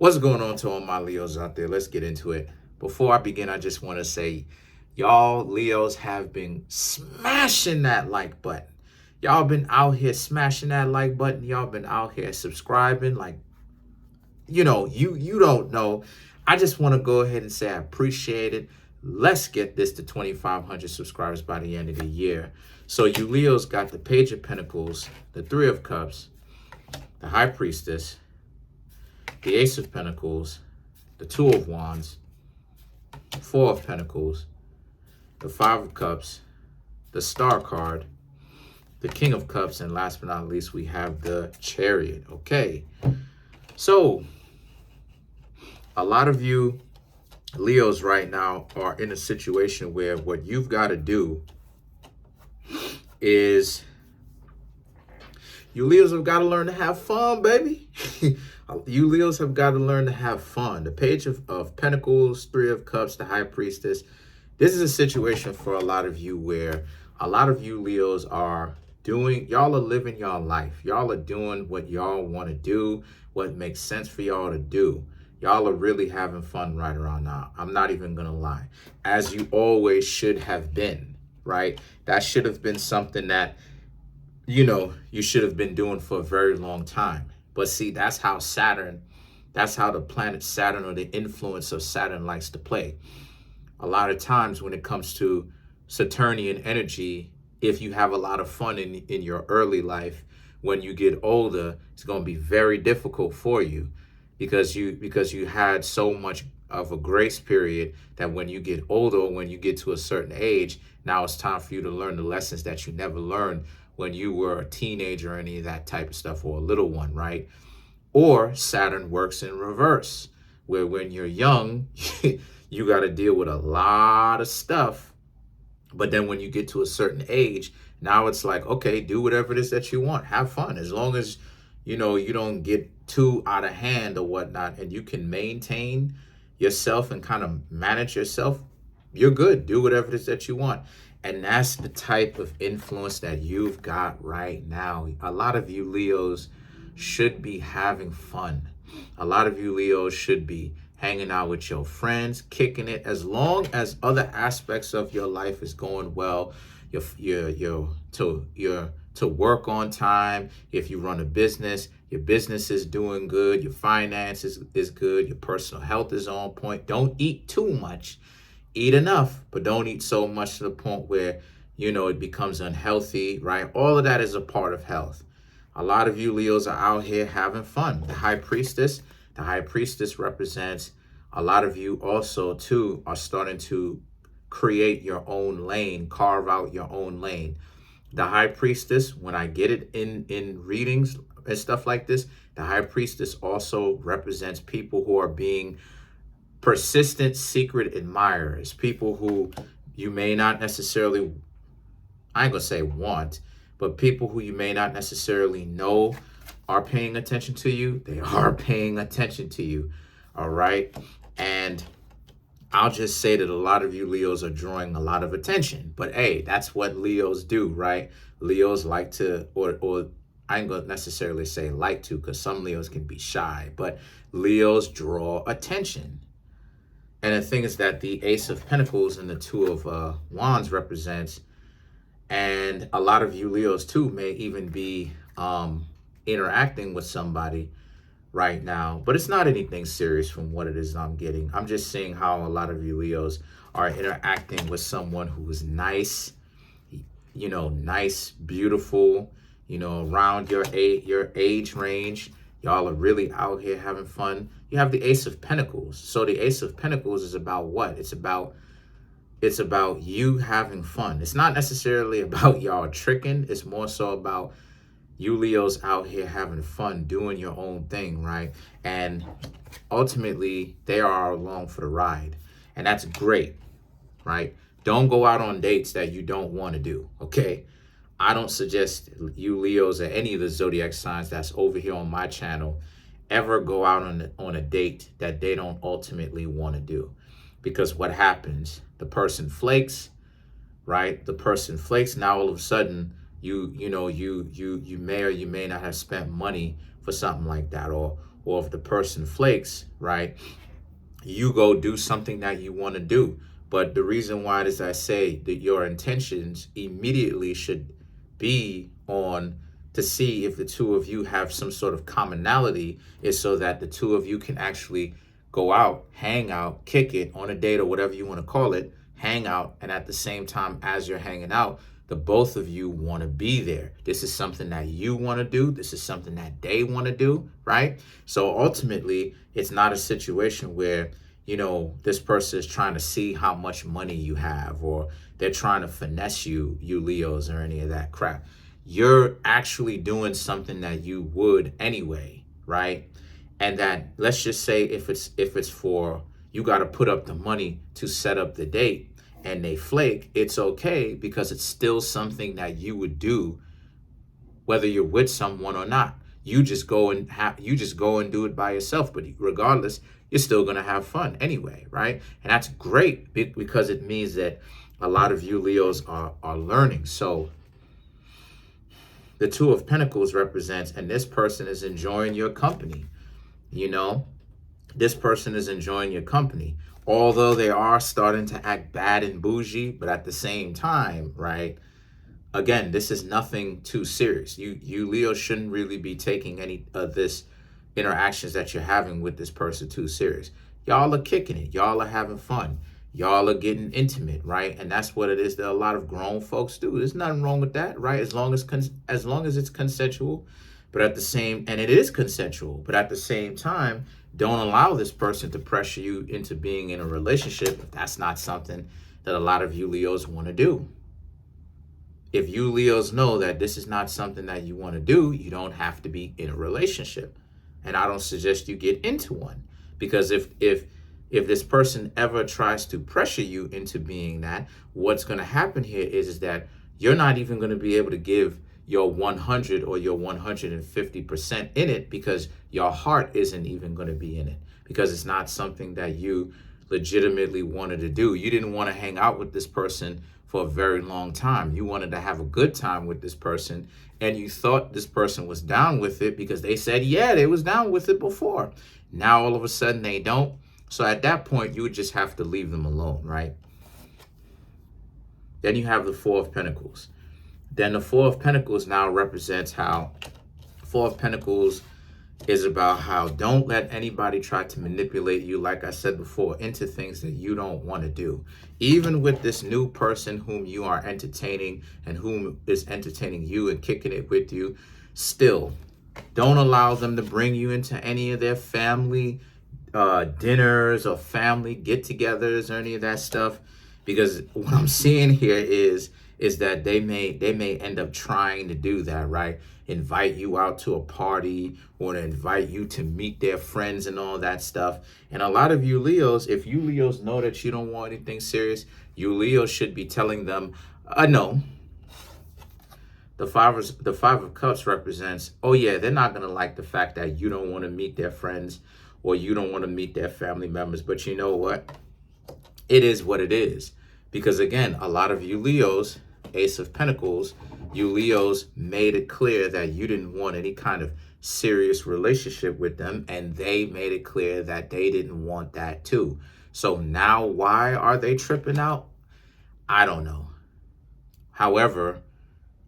What's going on to all my Leos out there? Let's get into it. Before I begin, I just want to say, y'all Leos have been smashing that like button. Y'all been out here smashing that like button. Y'all been out here subscribing. Like, you don't know. I just want to go ahead and say I appreciate it. Let's get this to 2,500 subscribers by the end of the year. So you Leos got the Page of Pentacles, the Three of Cups, the High Priestess, the Ace of Pentacles, the Two of Wands, Four of Pentacles, the Five of Cups, the Star card, the King of Cups, and last but not least, we have the Chariot. Okay, so a lot of you Leos right now are in a situation where what you've got to do is you Leos have got to learn to have fun, baby. You Leos have got to learn to have fun. The Page of Pentacles, Three of Cups, the High Priestess. This is a situation for a lot of you where a lot of you Leos are doing, y'all are living y'all life. Y'all are doing what y'all want to do, what makes sense for y'all to do. Y'all are really having fun right around now. I'm not even going to lie. As you always should have been, right? That should have been something that, you should have been doing for a very long time. But see, that's how the planet Saturn or the influence of Saturn likes to play. A lot of times when it comes to Saturnian energy, if you have a lot of fun in your early life, when you get older, it's going to be very difficult for you because you had so much of a grace period that when you get older, when you get to a certain age, now it's time for you to learn the lessons that you never learned when you were a teenager or any of that type of stuff, or a little one, right? Or Saturn works in reverse, where when you're young, you got to deal with a lot of stuff. But then when you get to a certain age, now it's like, okay, do whatever it is that you want. Have fun. As long as, you don't get too out of hand or whatnot, and you can maintain yourself and kind of manage yourself, you're good. Do whatever it is that you want. And that's the type of influence that you've got right now. A lot of you Leos should be having fun. A lot of you Leos should be hanging out with your friends, kicking it, as long as other aspects of your life is going well. You're to work on time. If you run a business, your business is doing good. Your finances is good. Your personal health is on point. Don't eat too much. Eat enough, but don't eat so much to the point where, it becomes unhealthy, right? All of that is a part of health. A lot of you Leos are out here having fun. The High Priestess represents a lot of you also, too, are starting to create your own lane, carve out your own lane. The High Priestess, when I get it in readings and stuff like this, the High Priestess also represents people who are being persistent secret admirers, people who you may not necessarily, I ain't gonna say want, but people who you may not necessarily know are paying attention to you. They are paying attention to you, all right? And I'll just say that a lot of you Leos are drawing a lot of attention, but hey, that's what Leos do, right? Leos like to, or I ain't gonna necessarily say like to, because some Leos can be shy, but Leos draw attention. And the thing is that the Ace of Pentacles and the Two of Wands represents, and a lot of you Leos too may even be interacting with somebody right now, but it's not anything serious from what it is I'm getting. I'm just seeing how a lot of you Leos are interacting with someone who is nice, nice, beautiful, around your age range. Y'all are really out here having fun. You have the Ace of Pentacles. So the Ace of Pentacles is about what? It's about you having fun. It's not necessarily about y'all tricking. It's more so about you Leos out here having fun, doing your own thing, right? And ultimately, they are along for the ride. And that's great, right? Don't go out on dates that you don't want to do, okay? I don't suggest you Leos or any of the zodiac signs that's over here on my channel ever go out on a date that they don't ultimately want to do. Because what happens, the person flakes, right? The person flakes. Now all of a sudden, you may or you may not have spent money for something like that, or or if the person flakes, right, you go do something that you want to do. But the reason why, as I say, that your intentions immediately should be on to see if the two of you have some sort of commonality, is so that the two of you can actually go out, hang out, kick it on a date or whatever you want to call it, hang out, and at the same time as you're hanging out, the both of you want to be there. This is something that you want to do. This is something that they want to do, right? So ultimately, it's not a situation where, you know, this person is trying to see how much money you have, or they're trying to finesse you, you Leos, or any of that crap. You're actually doing something that you would anyway, right? And that, let's just say if it's for, you got to put up the money to set up the date, and they flake, it's okay, because it's still something that you would do whether you're with someone or not. You just go and do it by yourself, but regardless, you're still going to have fun anyway, right? And that's great, because it means that a lot of you Leos are learning. So the Two of Pentacles represents, and this person is enjoying your company. You know, this person is enjoying your company, although they are starting to act bad and bougie, but at the same time, right? Again, this is nothing too serious. You Leo shouldn't really be taking any of this interactions that you're having with this person too serious. Y'all are kicking it. Y'all are having fun. Y'all are getting intimate, right? And that's what it is that a lot of grown folks do. There's nothing wrong with that, right? As long as it's consensual, but at the same, and it is consensual, but at the same time, don't allow this person to pressure you into being in a relationship if that's not something that a lot of you Leos want to do. If you Leos know that this is not something that you want to do, you don't have to be in a relationship. And I don't suggest you get into one, because if this person ever tries to pressure you into being that, what's going to happen here is that you're not even going to be able to give your 100 or your 150% in it, because your heart isn't even going to be in it, because it's not something that you legitimately wanted to do. You didn't want to hang out with this person for a very long time. You wanted to have a good time with this person, and you thought this person was down with it because they said, yeah, they was down with it before. Now all of a sudden they don't. So at that point, you would just have to leave them alone, right? Then you have the Four of Pentacles. Then the Four of Pentacles now represents how Four of Pentacles is about how don't let anybody try to manipulate you, like I said before, into things that you don't want to do. Even with this new person whom you are entertaining and whom is entertaining you and kicking it with you, still don't allow them to bring you into any of their family dinners or family get-togethers or any of that stuff, because what I'm seeing here is that they may end up trying to do that, right? Invite you out to a party, or to invite you to meet their friends and all that stuff. And a lot of you Leos, if you Leos know that you don't want anything serious, you Leos should be telling them, no. The Five of Cups represents, oh yeah, they're not going to like the fact that you don't want to meet their friends, or you don't want to meet their family members. But you know what? It is what it is. Because again, a lot of you Leos, Ace of Pentacles, you Leos made it clear that you didn't want any kind of serious relationship with them, and they made it clear that they didn't want that too. So now why are they tripping out? I don't know. However,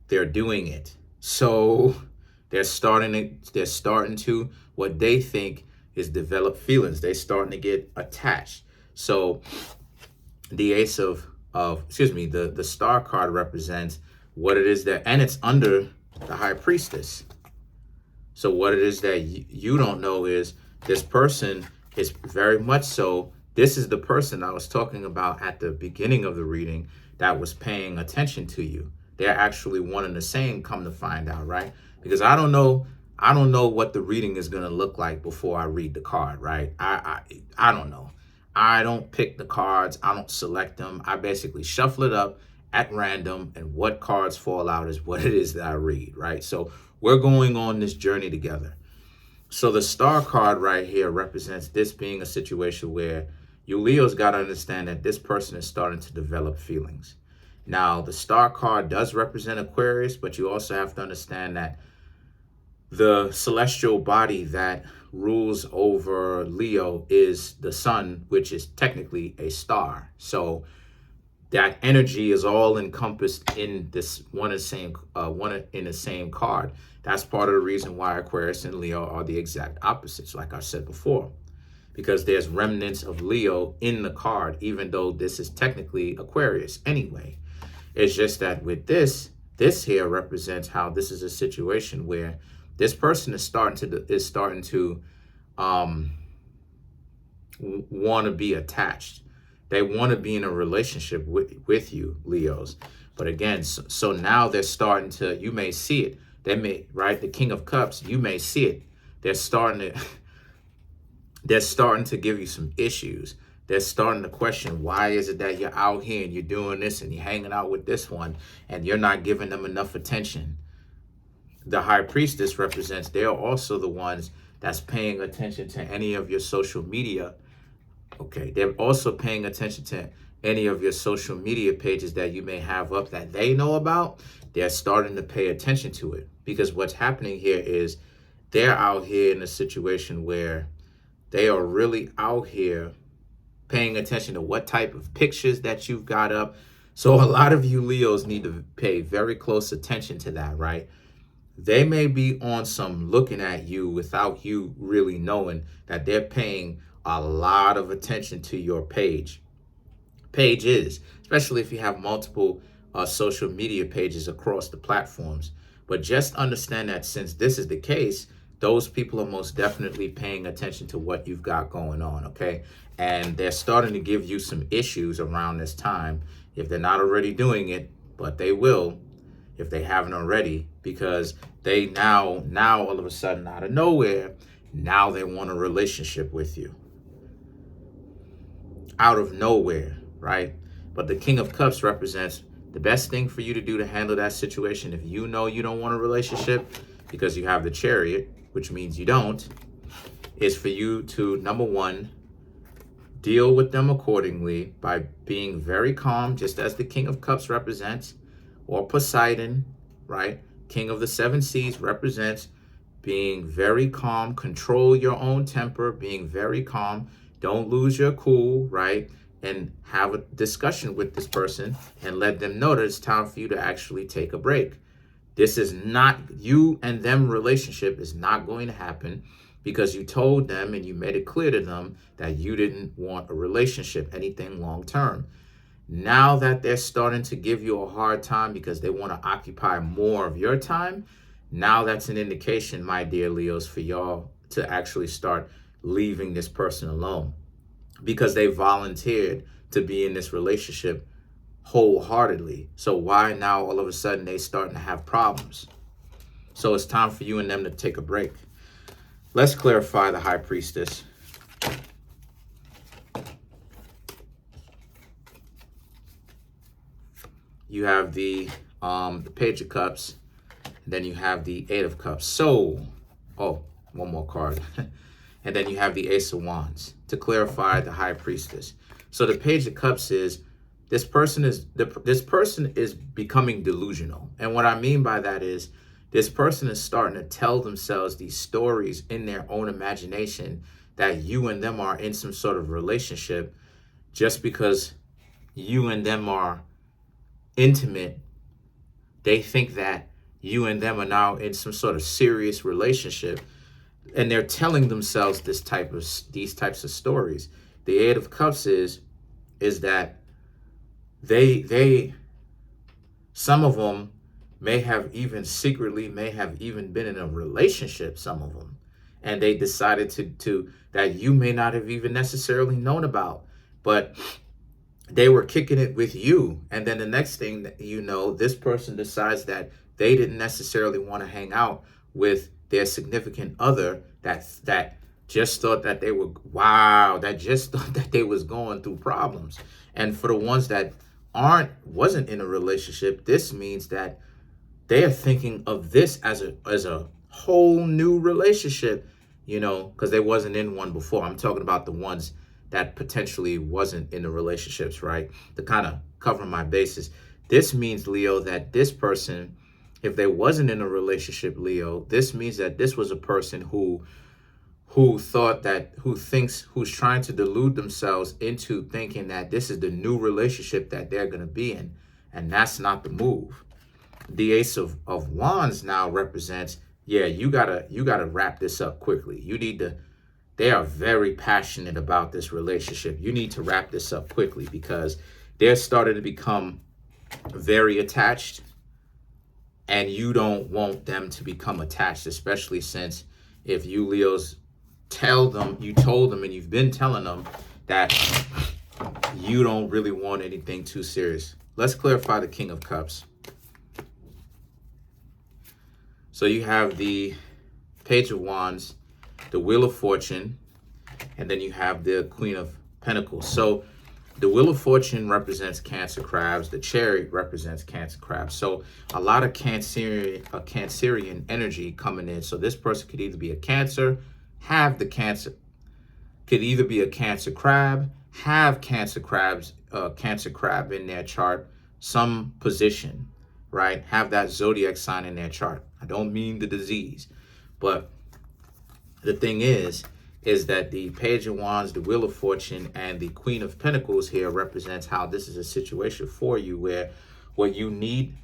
they're doing it. So they're starting to what they think is develop feelings. They're starting to get attached. So the Ace of the Star card represents what it is that, and it's under the High Priestess. So what it is that you don't know is this person is very much so, this is the person I was talking about at the beginning of the reading that was paying attention to you. They're actually one and the same, come to find out, right? Because I don't know what the reading is going to look like before I read the card, right? I don't know. I don't pick the cards. I don't select them. I basically shuffle it up at random, and what cards fall out is what it is that I read, right? So we're going on this journey together. So the Star card right here represents this being a situation where you Leos got to understand that this person is starting to develop feelings. Now, the Star card does represent Aquarius, but you also have to understand that the celestial body that rules over Leo is the sun, which is technically a star. So that energy is all encompassed in this one in the same card. That's part of the reason why Aquarius and Leo are the exact opposites, like I said before, because there's remnants of Leo in the card, even though this is technically Aquarius anyway. It's just that with this here represents how this is a situation where this person is starting to want to be attached. They want to be in a relationship with you, Leos. But again, so now they're starting to, you may see it. They may, right? The King of Cups, you may see it. They're starting to give you some issues. They're starting to question, why is it that you're out here and you're doing this and you're hanging out with this one and you're not giving them enough attention? The High Priestess represents, they're also the ones that's paying attention to any of your social media. Okay, they're also paying attention to any of your social media pages that you may have up that they know about. They're starting to pay attention to it, because what's happening here is they're out here in a situation where they are really out here paying attention to what type of pictures that you've got up. So a lot of you Leos need to pay very close attention to that, right? They may be on some looking at you without you really knowing that they're paying a lot of attention to your pages, especially if you have multiple social media pages across the platforms. But just understand that since this is the case, those people are most definitely paying attention to what you've got going on, okay? And they're starting to give you some issues around this time, if they're not already doing it, but they will if they haven't already, because they now all of a sudden, out of nowhere, now they want a relationship with you. Out of nowhere, right? But the King of Cups represents the best thing for you to do to handle that situation. If you know you don't want a relationship because you have the Chariot, which means you don't, is for you to, number one, deal with them accordingly by being very calm, just as the King of Cups represents, or Poseidon, right? King of the Seven Seas represents being very calm, control your own temper, being very calm. Don't lose your cool, right? And have a discussion with this person and let them know that it's time for you to actually take a break. This is not, you and them relationship is not going to happen because you told them and you made it clear to them that you didn't want a relationship, anything long term. Now that they're starting to give you a hard time because they want to occupy more of your time, now that's an indication, my dear Leos, for y'all to actually start leaving this person alone, because they volunteered to be in this relationship wholeheartedly. So why now all of a sudden they starting to have problems? So it's time for you and them to take a break. Let's clarify the High Priestess. You have the Page of Cups, and then you have the Eight of Cups. So, one more card. And then you have the Ace of Wands to clarify the High Priestess. So the Page of Cups is this person is becoming delusional. And what I mean by that is this person is starting to tell themselves these stories in their own imagination that you and them are in some sort of relationship. Just because you and them are intimate, they think that you and them are now in some sort of serious relationship. And they're telling themselves these types of stories. The Eight of Cups is that they some of them may have even been in a relationship, some of them, and they decided to that you may not have even necessarily known about, but they were kicking it with you. And then the next thing that you know, this person decides that they didn't necessarily want to hang out with their significant other that just thought that they were, just thought that they was going through problems. And for the ones that wasn't in a relationship, this means that they are thinking of this as a whole new relationship, because they wasn't in one before. I'm talking about the ones that potentially wasn't in the relationships, right? To kind of cover my bases. This means, Leo, that this person, if they wasn't in a relationship, Leo, this means that this was a person who who's trying to delude themselves into thinking that this is the new relationship that they're going to be in. And that's not the move. The Ace of Wands now represents, yeah, you gotta wrap this up quickly. They are very passionate about this relationship. You need to wrap this up quickly because they're starting to become very attached, and you don't want them to become attached, especially since if you Leos told them and you've been telling them that you don't really want anything too serious. Let's clarify the King of Cups. So you have the Page of Wands, the Wheel of Fortune, and then you have the Queen of Pentacles. So the Wheel of Fortune represents Cancer crabs. The Chariot represents Cancer crabs. So a lot of Cancerian energy coming in. So this person could either be a Cancer, have the Cancer, could either be a Cancer crab, have Cancer crab in their chart, some position, right? Have that zodiac sign in their chart. I don't mean the disease, but the thing is that the Page of Wands, the Wheel of Fortune, and the Queen of Pentacles here represents how this is a situation for you where what you need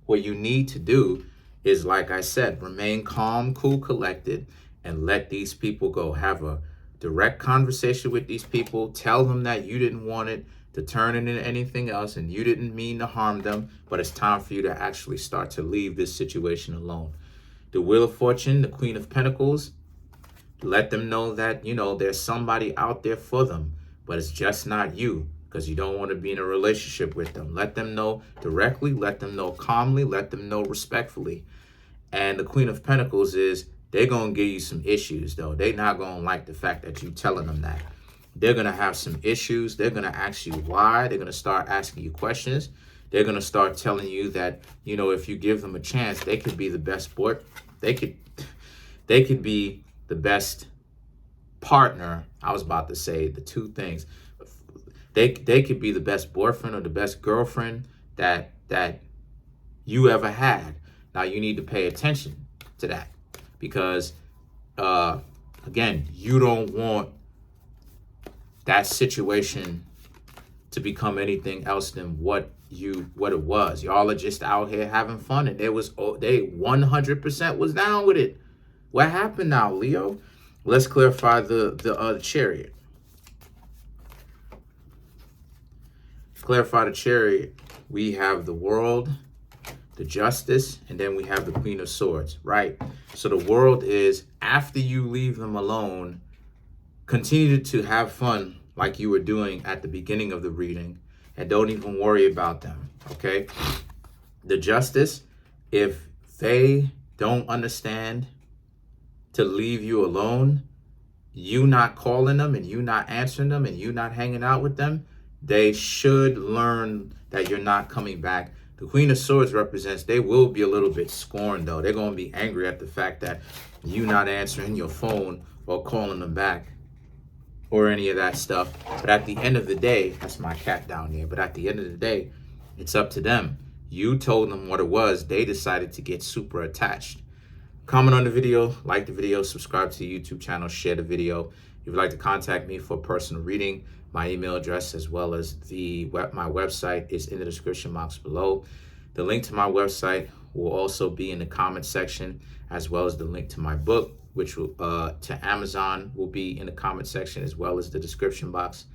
to do is, like I said, remain calm, cool, collected, and let these people go. Have a direct conversation with these people. Tell them that you didn't want it to turn into anything else and you didn't mean to harm them, but it's time for you to actually start to leave this situation alone. The Wheel of Fortune, the Queen of Pentacles, let them know that, there's somebody out there for them, but it's just not you, because you don't want to be in a relationship with them. Let them know directly, let them know calmly, let them know respectfully. And the Queen of Pentacles is, they're going to give you some issues, though. They're not going to like the fact that you're telling them that. They're going to have some issues. They're going to ask you why. They're going to start asking you questions. They're going to start telling you that, if you give them a chance, they could be the best sport. They could be the best partner. I was about to say the two things. They could be the best boyfriend or the best girlfriend that you ever had. Now you need to pay attention to that because again, you don't want that situation to become anything else than what it was. Y'all are just out here having fun, and they 100% was down with it. What happened now, Leo? Let's clarify the Chariot. Clarify the Chariot. We have the World, the Justice, and then we have the Queen of Swords, right? So the World is, after you leave them alone, continue to have fun like you were doing at the beginning of the reading, and don't even worry about them, okay? The Justice, if they don't understand to leave you alone, you not calling them and you not answering them and you not hanging out with them, they should learn that you're not coming back. The Queen of Swords represents, they will be a little bit scorned, though. They're going to be angry at the fact that you not answering your phone or calling them back or any of that stuff. But at the end of the day, that's my cat down there, but at the end of the day, it's up to them. You told them what it was. They decided to get super attached. Comment on the video, like the video, subscribe to the YouTube channel, share the video. If you'd like to contact me for personal reading, my email address as well as my website is in the description box below. The link to my website will also be in the comment section, as well as the link to my book, which will to Amazon will be in the comment section as well as the description box.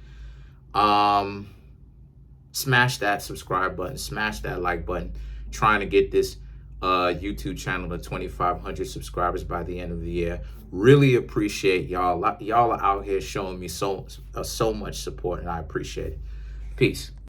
Smash that subscribe button, smash that like button. Trying to get this YouTube channel to 2,500 subscribers by the end of the year. Really appreciate y'all. Y'all are out here showing me so much support, and I appreciate it. Peace.